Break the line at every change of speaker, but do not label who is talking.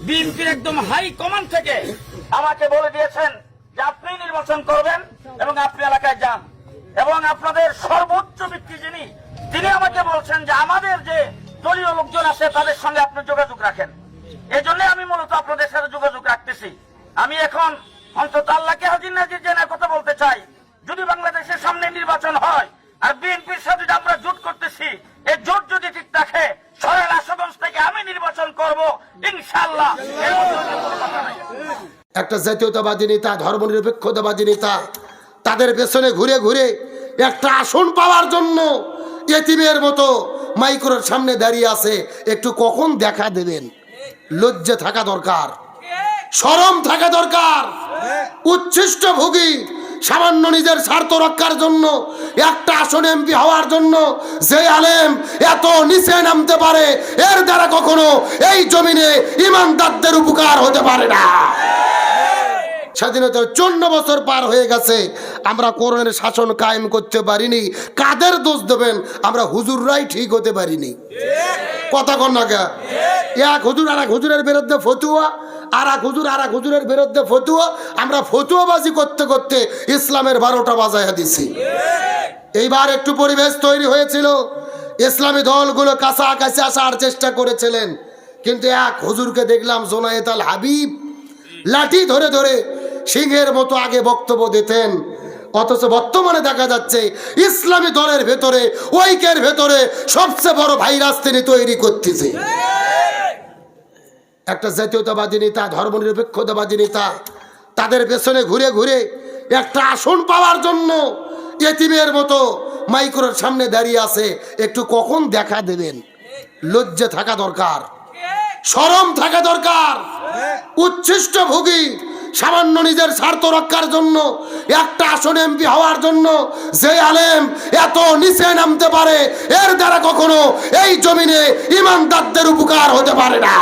বিএনপির একদম high command থেকে আমাকে বলে দিয়েছেন যে আপনি নির্বাচন করবেন এবং আপনি এলাকায় যান, এবং আপনাদের সর্বোচ্চ ব্যক্তি যিনি, তিনি আমাকে বলছেন যে আমাদের যে দলীয় লোকজন আছে তাদের সঙ্গে আপনি যোগাযোগ রাখেন। এই জন্য আমি মূলত আপনাদের সাথে যোগাযোগ রাখতেছি। আমি এখন অন্তত আল্লাহকে হাজির নাজির জেনে কথা বলতে চাই, যদি বাংলাদেশের সামনে নির্বাচন হয় আর বিএনপির সাথে যে আমরা জোট করতেছি, এই জোট যদি ঠিক থাকে, সরাইল আশুগঞ্জ থেকে আমি নির্বাচন করব ইনশাআল্লাহ।
একটা জাতীয়তাবাদী নেতা, ধর্মনিরপেক্ষতাবাদী নেতা, তাদের পেছনে ঘুরে ঘুরে একটা আসন পাওয়ার জন্য এতিমের মতো মাইক্রোর সামনে দাঁড়িয়ে আছে। একটু কখন দেখা দেবেন? লজ্জা থাকা দরকার, শরম থাকা দরকার। উচ্ছিষ্ট ভোগী সামান্য নিজের স্বার্থ রক্ষার জন্য একটা আসন এমপি হওয়ার জন্য যে আলেম এত নিচে নামতে পারে, এর দ্বারা কখনো এই জমিনে ইমানদারদের উপকার হতে পারে না। স্বাধীনতার 54 বছর পার হয়ে গেছে, আমরা কোরআনের শাসন কায়েম করতে পারিনি। কাদের দোষ দেবেন? আমরা হুজুররাই ঠিক হতে পারিনি। কথা কন না কে? এক হুজুর আর এক হুজুরের বিরুদ্ধে ফতুয়া, আর এক হুজুর আর এক হুজুরের বিরুদ্ধে ফতুয়া। আমরা ফতুয়াবাজি করতে করতে ইসলামের 12টা বাজাইয়া দিছি। এইবার একটু পরিবেশ তৈরি হয়েছিল, ইসলামী দলগুলো কাছাকাছি আসার চেষ্টা করেছিলেন, কিন্তু এক হুজুরকে দেখলাম জোনায়েত আল হাবিব লাঠি ধরে ধরে সিংহের মতো আগে বক্তব্য দিতেন। অথচ বর্তমানে দেখা যাচ্ছে ইসলামী দলের ভেতরে, ঐক্যের ভেতরে সবচেয়ে বড় ভাইরাস তিনি তৈরি করতেছে। একটা জাতীয়তাবাদী নেতা, ধর্মনিরপেক্ষতাবাদী নেতা, তাদের পেছনে ঘুরে ঘুরে একটা আসন পাওয়ার জন্য এতিমের মতো মাইক্রোর সামনে দাঁড়িয়ে আছে। একটু কখন দেখা দেবেন? লজ্জা থাকা দরকার, শরম থাকা দরকার। উচ্ছিষ্ট ভোগী সামান্য নিজের স্বার্থ রক্ষার জন্য একটা আসন এমপি হওয়ার জন্য যে আলেম এত নিচে নামতে পারে, এর দ্বারা কখনো এই জমিনে ইমানদারদের উপকার হতে পারে না।